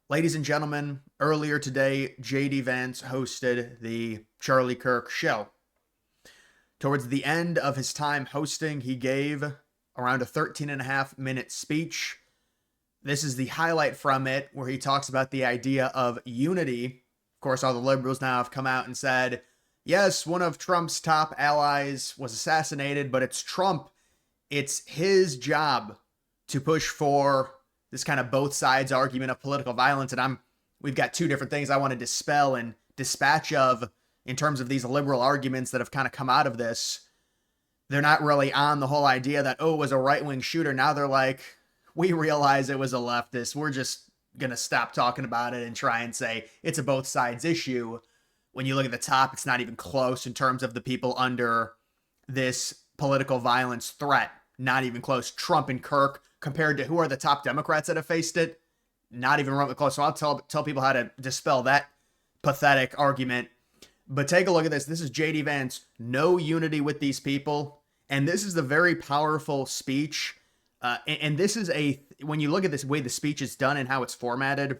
Ladies and gentlemen, earlier today, JD Vance hosted the Charlie Kirk show. Towards the end of his time hosting, he gave around a 13 and a half minute speech. This is the highlight from it where he talks about the idea of unity. Of course, all the liberals now have come out and said, yes, one of Trump's top allies was assassinated, but it's Trump. It's his job to push for this kind of both sides argument of political violence. And we've got two different things I want to dispel and dispatch of in terms of these liberal arguments that have kind of come out of this. They're not really on the whole idea that, oh, it was a right-wing shooter. Now they're like, we realize it was a leftist. We're just going to stop talking about it and try and say it's a both sides issue. When you look at the top, it's not even close in terms of the people under this political violence threat. Not even close. Trump and Kirk, compared to who are the top Democrats that have faced it, not even remotely close. So I'll tell people how to dispel that pathetic argument. But take a look at this. This is JD Vance. No unity with these people. And this is the very powerful speech. And this is when you look at this way the speech is done and how it's formatted,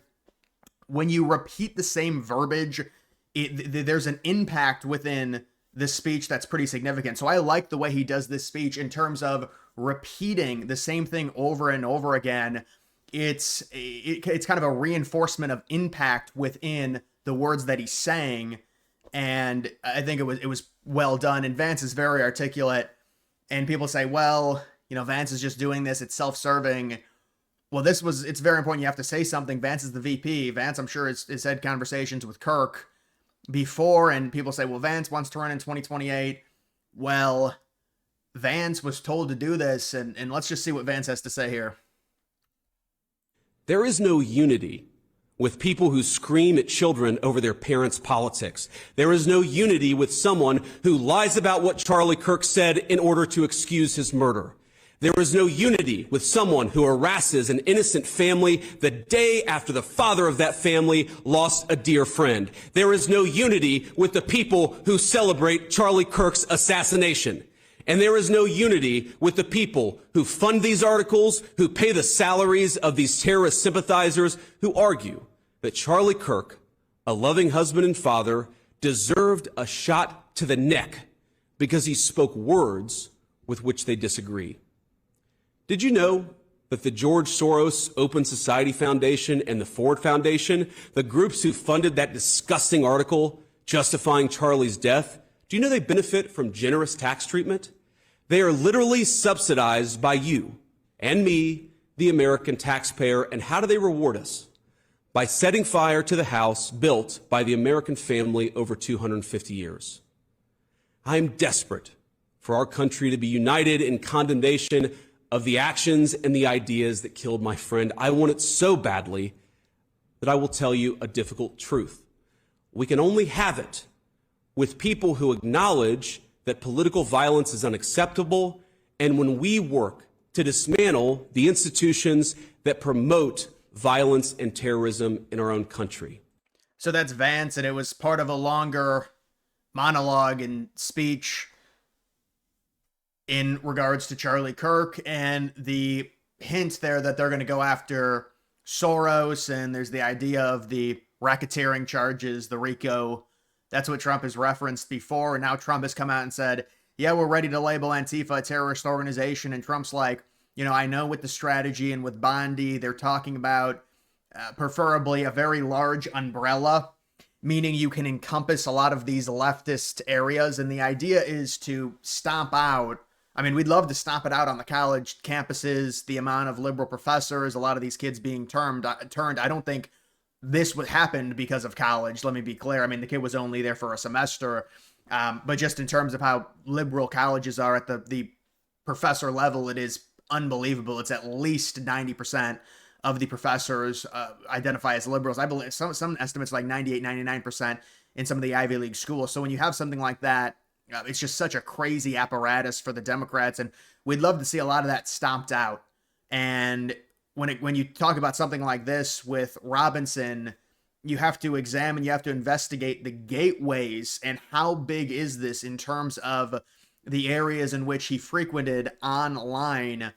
when you repeat the same verbiage, there's an impact within the speech that's pretty significant. So I like the way he does this speech in terms of repeating the same thing over and over again. It's kind of a reinforcement of impact within the words that he's saying. And I think it was well done. And Vance is very articulate. And people say, well, Vance is just doing this. It's self-serving. Well, it's very important. You have to say something. Vance is the VP. Vance, I'm sure, has had conversations with Kirk before. And people say, well, Vance wants to run in 2028. Well, Vance was told to do this. And let's just see what Vance has to say here. There is no unity with people who scream at children over their parents' politics. There is no unity with someone who lies about what Charlie Kirk said in order to excuse his murder. There is no unity with someone who harasses an innocent family the day after the father of that family lost a dear friend. There is no unity with the people who celebrate Charlie Kirk's assassination. And there is no unity with the people who fund these articles, who pay the salaries of these terrorist sympathizers, who argue that Charlie Kirk, a loving husband and father, deserved a shot to the neck because he spoke words with which they disagree. Did you know that the George Soros Open Society Foundation and the Ford Foundation, the groups who funded that disgusting article justifying Charlie's death, do you know they benefit from generous tax treatment? They are literally subsidized by you and me, the American taxpayer. And how do they reward us? By setting fire to the house built by the American family over 250 years. I am desperate for our country to be united in condemnation of the actions and the ideas that killed my friend. I want it so badly that I will tell you a difficult truth. We can only have it with people who acknowledge that political violence is unacceptable, and when we work to dismantle the institutions that promote violence and terrorism in our own country. So that's Vance, and it was part of a longer monologue and speech in regards to Charlie Kirk and the hint there that they're going to go after Soros, and there's the idea of the racketeering charges, the RICO. That's what Trump has referenced before, and now Trump has come out and said, yeah, we're ready to label Antifa a terrorist organization, and Trump's like, I know with the strategy and with Bondi, they're talking about preferably a very large umbrella, meaning you can encompass a lot of these leftist areas, and the idea is to stomp out. I mean, we'd love to stomp it out on the college campuses, the amount of liberal professors, a lot of these kids being turned. I don't think this would happen because of college. Let me be clear. I mean, the kid was only there for a semester, but just in terms of how liberal colleges are at the professor level, it is unbelievable. It's at least 90% of the professors identify as liberals. I believe some estimates like 98, 99% in some of the Ivy League schools. So when you have something like that, it's just such a crazy apparatus for the Democrats, and we'd love to see a lot of that stomped out. And when you talk about something like this with Robinson, you have to examine, you have to investigate the gateways and how big is this in terms of the areas in which he frequented online.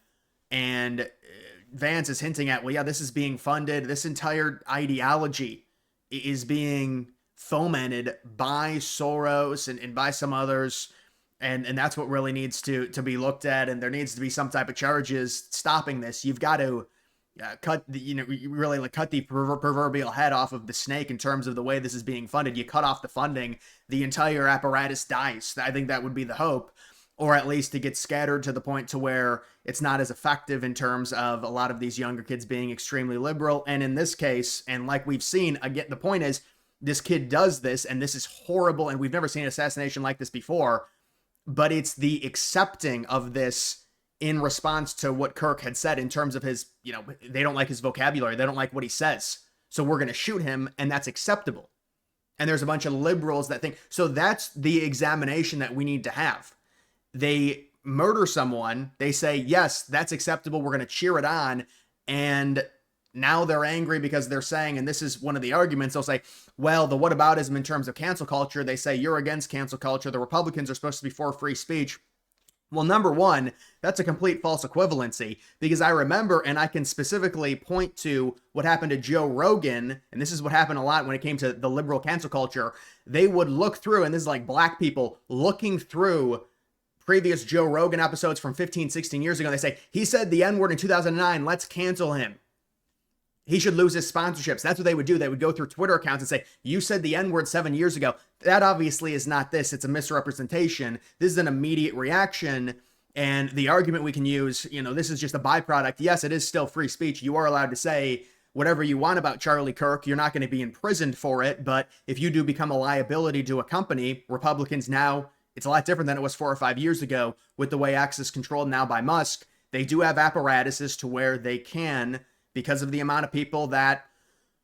And Vance is hinting at, well, yeah, this is being funded. This entire ideology is being fomented by Soros and by some others. And that's what really needs to be looked at. And there needs to be some type of charges stopping this. You've got to cut the, really like cut the proverbial head off of the snake in terms of the way this is being funded. You cut off the funding, the entire apparatus dies. I think that would be the hope, or at least to get scattered to the point to where it's not as effective in terms of a lot of these younger kids being extremely liberal. And in this case, and like we've seen, again, the point is this kid does this, and this is horrible, and we've never seen an assassination like this before, but it's the accepting of this in response to what Kirk had said in terms of his, they don't like his vocabulary. They don't like what he says. So we're going to shoot him, and that's acceptable. And there's a bunch of liberals that think, so that's the examination that we need to have. They murder someone. They say, yes, that's acceptable. We're going to cheer it on. And now they're angry because they're saying, and this is one of the arguments, they'll say, well, the whataboutism in terms of cancel culture, they say you're against cancel culture. The Republicans are supposed to be for free speech. Well, number one, that's a complete false equivalency, because I remember, and I can specifically point to what happened to Joe Rogan, and this is what happened a lot when it came to the liberal cancel culture. They would look through, and this is like black people looking through previous Joe Rogan episodes from 15, 16 years ago. They say, he said the N-word in 2009, let's cancel him. He should lose his sponsorships. That's what they would do. They would go through Twitter accounts and say, you said the N-word 7 years ago. That obviously is not this. It's a misrepresentation. This is an immediate reaction. And the argument we can use, this is just a byproduct. Yes, it is still free speech. You are allowed to say whatever you want about Charlie Kirk. You're not going to be imprisoned for it. But if you do become a liability to a company, Republicans now, it's a lot different than it was 4 or 5 years ago with the way X is controlled now by Musk. They do have apparatuses to where they can, because of the amount of people that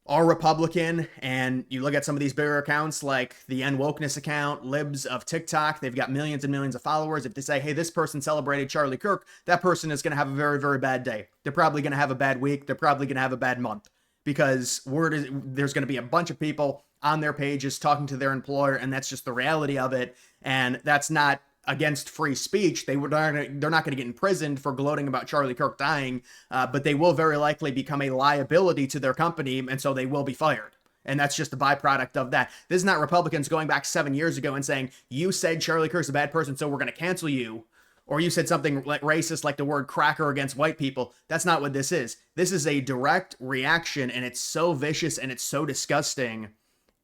are Republican, and you look at some of these bigger accounts like the N-Wokeness account, Libs of TikTok, they've got millions and millions of followers. If they say, hey, this person celebrated Charlie Kirk, that person is going to have a very, very bad day. They're probably going to have a bad week. They're probably going to have a bad month, because there's going to be a bunch of people on their pages talking to their employer, and that's just the reality of it. And that's not against free speech. They're not going to get imprisoned for gloating about Charlie Kirk dying, but they will very likely become a liability to their company, and so they will be fired. And that's just a byproduct of that. This is not Republicans going back 7 years ago and saying, you said Charlie Kirk's a bad person, so we're going to cancel you. Or you said something like racist, like the word cracker against white people. That's not what this is. This is a direct reaction, and it's so vicious and it's so disgusting.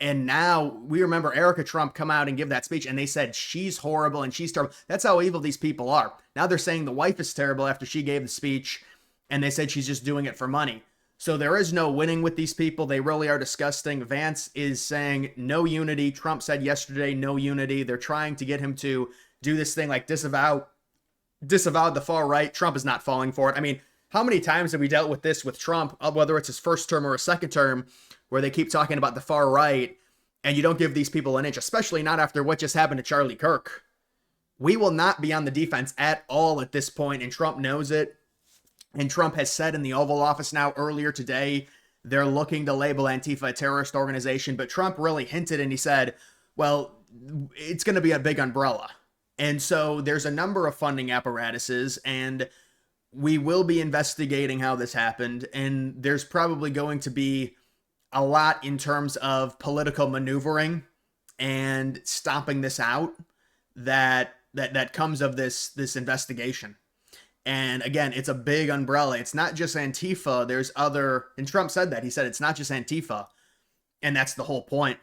And now we remember Erica Trump come out and give that speech, and they said she's horrible and she's terrible. That's how evil these people are. Now they're saying the wife is terrible after she gave the speech, and they said she's just doing it for money. So there is no winning with these people. They really are disgusting. Vance is saying no unity. Trump said yesterday, no unity. They're trying to get him to do this thing like disavow the far right. Trump is not falling for it. I mean, how many times have we dealt with this with Trump, whether it's his first term or a second term, where they keep talking about the far right, and you don't give these people an inch, especially not after what just happened to Charlie Kirk. We will not be on the defense at all at this point, and Trump knows it. And Trump has said in the Oval Office now earlier today, they're looking to label Antifa a terrorist organization, but Trump really hinted, and he said, well, it's going to be a big umbrella. And so there's a number of funding apparatuses, and we will be investigating how this happened, and there's probably going to be a lot in terms of political maneuvering and stomping this out that comes of this investigation. And again, it's a big umbrella. It's not just Antifa. There's other, and Trump said that. He said it's not just Antifa. And that's the whole point.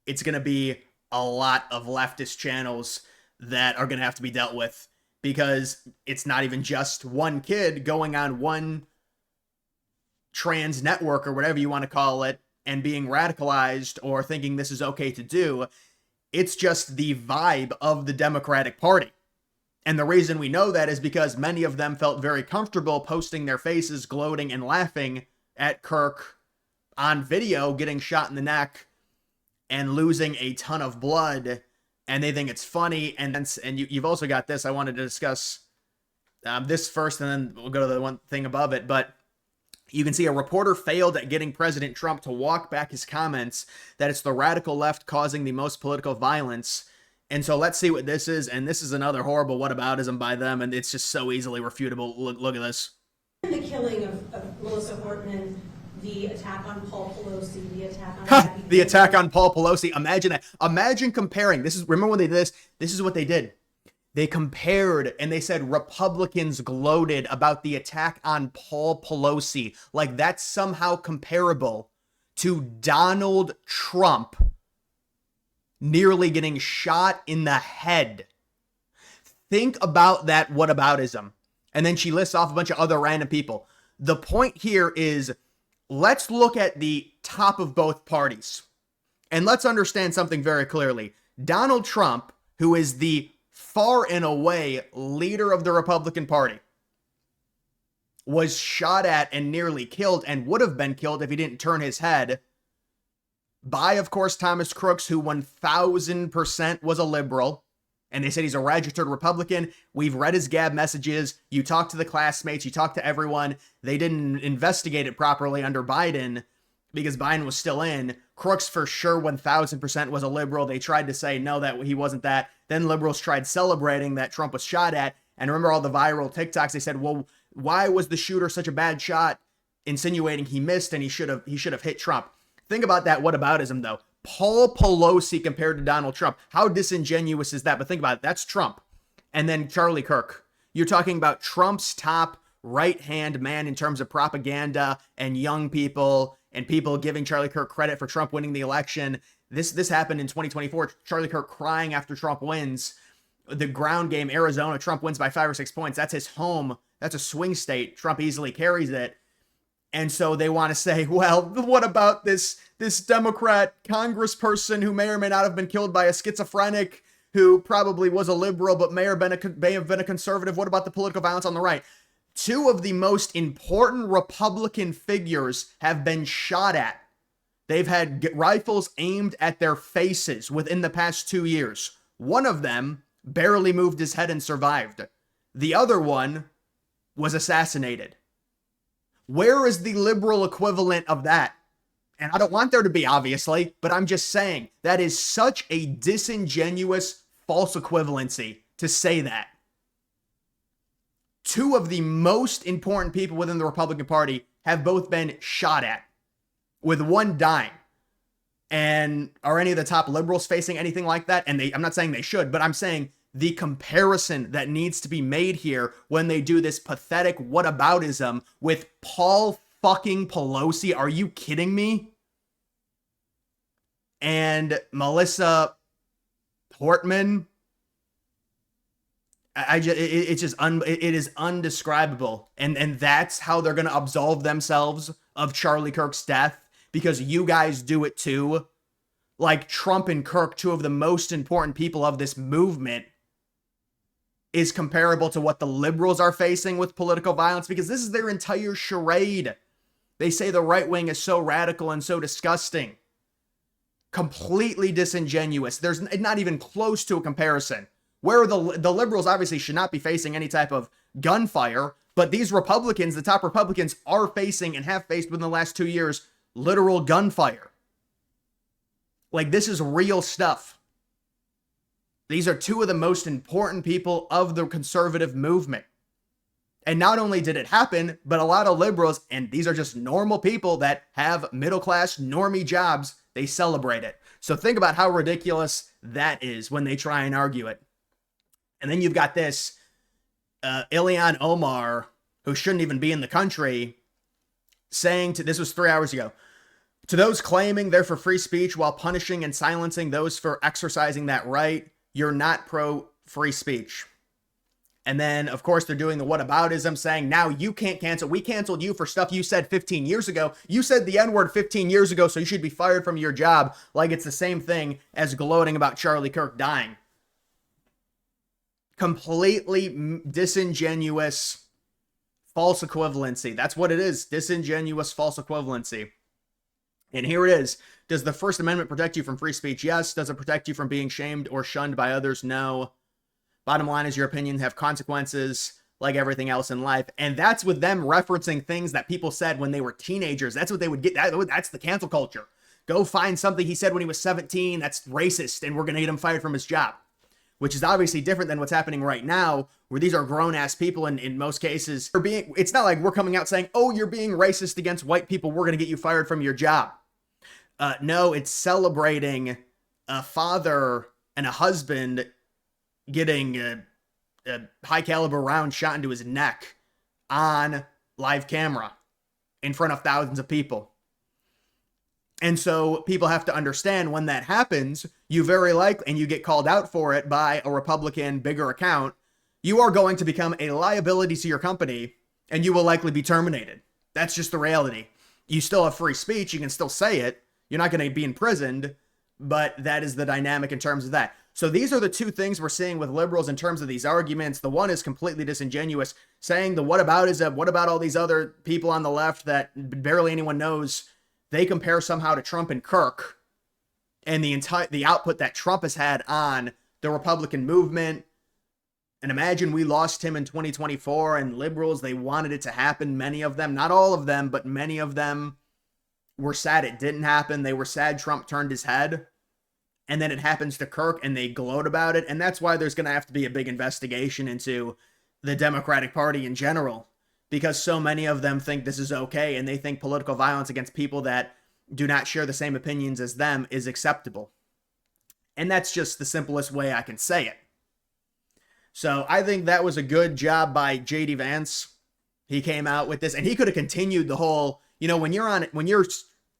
It's going to be a lot of leftist channels that are going to have to be dealt with, because it's not even just one kid going on one trans network or whatever you want to call it and being radicalized or thinking this is okay to do. It's just the vibe of the Democratic Party. And the reason we know that is because many of them felt very comfortable posting their faces, gloating and laughing at Kirk on video, getting shot in the neck and losing a ton of blood. And they think it's funny. And you've also got this. I wanted to discuss this first, and then we'll go to the one thing above it. But you can see a reporter failed at getting President Trump to walk back his comments that it's the radical left causing the most political violence. And so let's see what this is. And this is another horrible whataboutism by them. And it's just so easily refutable. Look at this. The killing of Melissa Hortman, the attack on Paul Pelosi, the attack on the attack on Paul Pelosi. Imagine that. Imagine comparing. Remember when they did this? This is what they did. They compared and they said Republicans gloated about the attack on Paul Pelosi. Like that's somehow comparable to Donald Trump nearly getting shot in the head. Think about that whataboutism. And then she lists off a bunch of other random people. The point here is, let's look at the top of both parties. And let's understand something very clearly. Donald Trump, who is the far and away leader of the Republican Party, was shot at and nearly killed, and would have been killed if he didn't turn his head, by, of course, Thomas Crooks, who 1000% was a liberal. And they said he's a registered Republican. We've read his Gab messages. You talk to the classmates. You talk to everyone. They didn't investigate it properly under Biden because Biden was still in. Crooks for sure 1000% was a liberal. They tried to say, no, that he wasn't that. Then liberals tried celebrating that Trump was shot at. And remember all the viral TikToks? They said, well, why was the shooter such a bad shot? Insinuating he missed and he should have hit Trump. Think about that whataboutism, though. Paul Pelosi compared to Donald Trump. How disingenuous is that? But think about it. That's Trump. And then Charlie Kirk. You're talking about Trump's top right-hand man in terms of propaganda and young people and people giving Charlie Kirk credit for Trump winning the election. This happened in 2024. Charlie Kirk crying after Trump wins. The ground game, Arizona, Trump wins by 5 or 6 points. That's his home. That's a swing state. Trump easily carries it. And so they want to say, well, what about this Democrat congressperson who may or may not have been killed by a schizophrenic who probably was a liberal but may have been a conservative? What about the political violence on the right? Two of the most important Republican figures have been shot at. They've had rifles aimed at their faces within the past 2 years. One of them barely moved his head and survived. The other one was assassinated. Where is the liberal equivalent of that? And I don't want there to be, obviously, but I'm just saying that is such a disingenuous false equivalency to say that. Two of the most important people within the Republican Party have both been shot at, with one dying. And are any of the top liberals facing anything like that? And I'm not saying they should, but I'm saying the comparison that needs to be made here when they do this pathetic whataboutism with Paul fucking Pelosi. Are you kidding me? And Melissa Portman. It is undescribable. And that's how they're going to absolve themselves of Charlie Kirk's death, because you guys do it too. Like Trump and Kirk, two of the most important people of this movement, is comparable to what the liberals are facing with political violence, because this is their entire charade. They say the right wing is so radical and so disgusting. Completely disingenuous. There's not even close to a comparison. Where the liberals obviously should not be facing any type of gunfire, but these Republicans, the top Republicans, are facing and have faced within the last 2 years literal gunfire. Like, this is real stuff. These are two of the most important people of the conservative movement. And not only did it happen, but a lot of liberals, and these are just normal people that have middle-class, normie jobs, they celebrate it. So think about how ridiculous that is when they try and argue it. And then you've got this Ilhan Omar, who shouldn't even be in the country, saying this was 3 hours ago, to those claiming they're for free speech while punishing and silencing those for exercising that right, you're not pro-free speech. And then, of course, they're doing the whataboutism, saying, now you can't cancel. We canceled you for stuff you said 15 years ago. You said the N-word 15 years ago, so you should be fired from your job. Like it's the same thing as gloating about Charlie Kirk dying. Completely disingenuous false equivalency. That's what it is. Disingenuous false equivalency. And here it is. Does the First Amendment protect you from free speech? Yes. Does it protect you from being shamed or shunned by others? No. Bottom line is your opinions have consequences like everything else in life. And that's with them referencing things that people said when they were teenagers. That's what they would get. That's the cancel culture. Go find something he said when he was 17 that's racist and we're going to get him fired from his job. which is obviously different than what's happening right now, where these are grown-ass people, and in most cases, it's not like we're coming out saying, oh, you're being racist against white people, we're going to get you fired from your job. No, it's celebrating a father and a husband getting a high-caliber round shot into his neck on live camera in front of thousands of people. And so people have to understand when that happens, you very likely, and you get called out for it by a Republican bigger account, you are going to become a liability to your company and you will likely be terminated. That's just the reality. You still have free speech. You can still say it. You're not going to be imprisoned, but that is the dynamic in terms of that. So these are the two things we're seeing with liberals in terms of these arguments. The one is completely disingenuous, saying the what about all these other people on the left that barely anyone knows. They compare somehow to Trump and Kirk and the output that Trump has had on the Republican movement. And imagine we lost him in 2024, and liberals, they wanted it to happen. Many of them, not all of them, but many of them were sad it didn't happen. They were sad Trump turned his head. And then it happens to Kirk and they gloat about it. And that's why there's going to have to be a big investigation into the Democratic Party in general, because so many of them think this is okay, and they think political violence against people that do not share the same opinions as them is acceptable. And that's just the simplest way I can say it. So I think that was a good job by JD Vance. He came out with this, and he could have continued the whole, when you're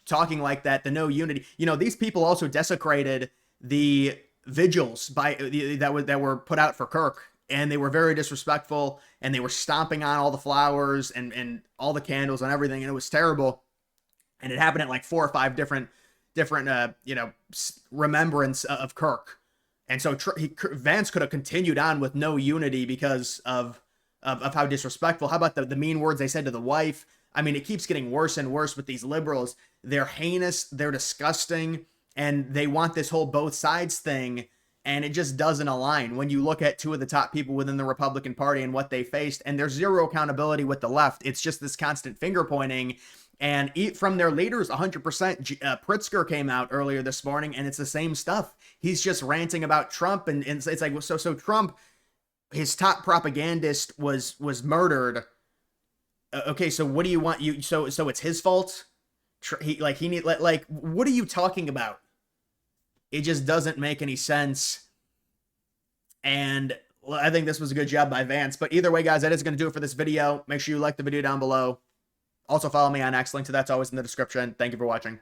talking like that, the no unity, these people also desecrated the vigils that were put out for Kirk. And they were very disrespectful, and they were stomping on all the flowers and all the candles and everything, and it was terrible. And it happened at like 4 or 5 different remembrance of Kirk. And so Vance could have continued on with no unity because of how disrespectful. How about the mean words they said to the wife? I mean, it keeps getting worse and worse with these liberals. They're heinous, they're disgusting, and they want this whole both sides thing. And it just doesn't align when you look at two of the top people within the Republican Party and what they faced. And there's zero accountability with the left. It's just this constant finger pointing. And from their leaders, 100%. Pritzker came out earlier this morning, and it's the same stuff. He's just ranting about Trump. And it's like, so Trump, his top propagandist was murdered. Okay, so what do you want? So it's his fault? What are you talking about? It just doesn't make any sense. And I think this was a good job by Vance. But either way, guys, that is going to do it for this video. Make sure you like the video down below. Also, follow me on X. Link to that's always in the description. Thank you for watching.